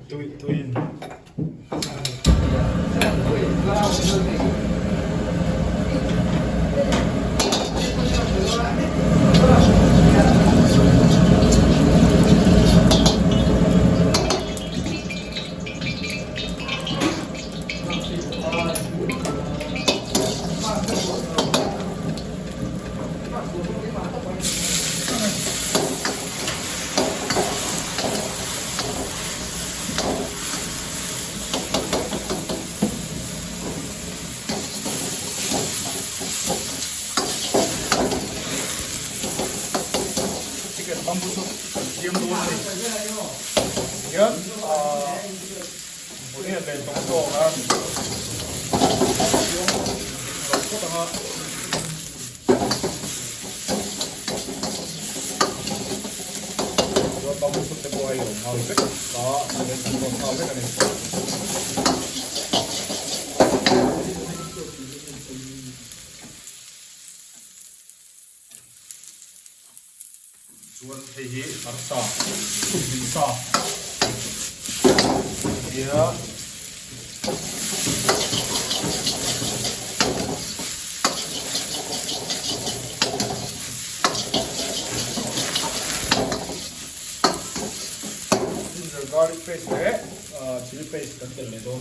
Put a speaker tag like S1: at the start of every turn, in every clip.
S1: tuin. bambooshot siam luôn đi nhớ bữa nay để trong đồ là bambooshot để bôi rồi ngồi rất đó để còn ngồi rất là này chuan thei hi arsa sum sa ya ginger garlic paste le chili paste kan tel le do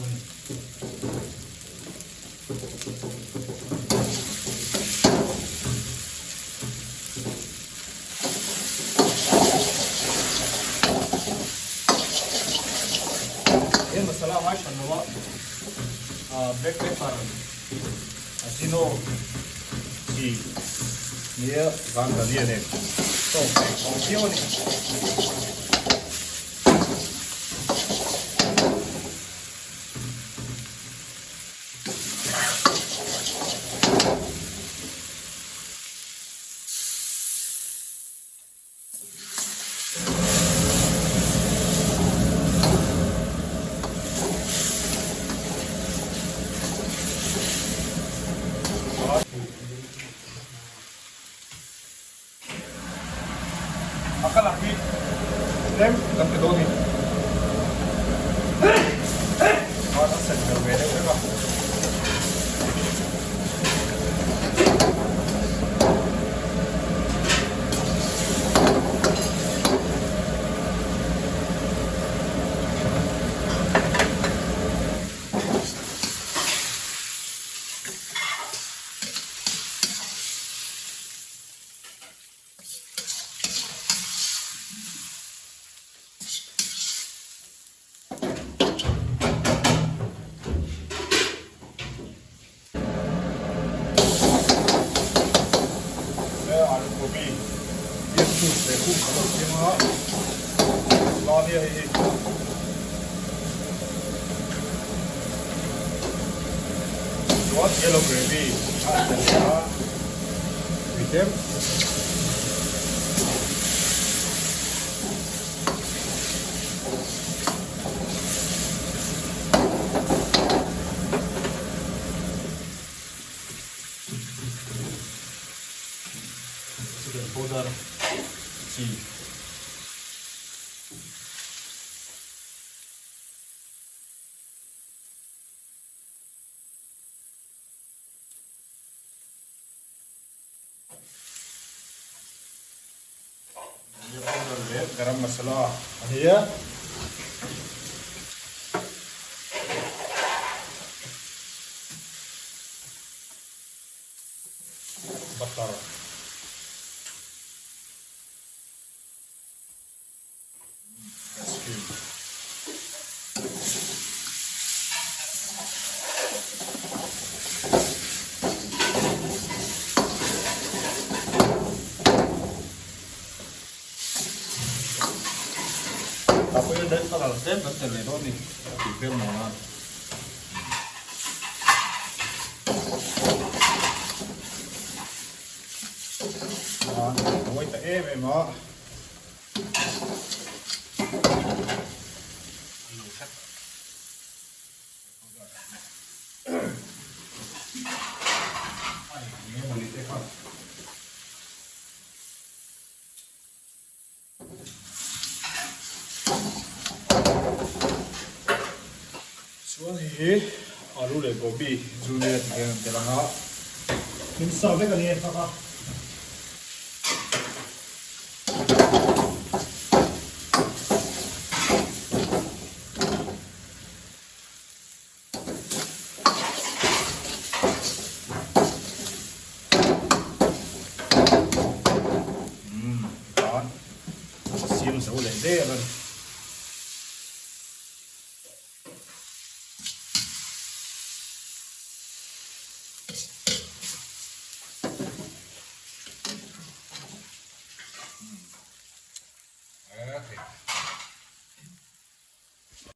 S1: masala mais chanawa black pepper asino si nia gan dalia ne so on pioni akala ki lem kan ke doni और set कर मेरे का आलू गोभी ये soup देखो मतलब ये महा ला दिया है ये बहुत येलो ग्रेवी अच्छा विकेट powder tea ये powder है गरम मसाला है butter Aku yang dari kalau saya betul itu nih, pikir mau. Wait the air memang. आलू ले गोभी Juliet Telanga
S2: mình sờ với cái này sao
S1: siam sấu lên đây rồi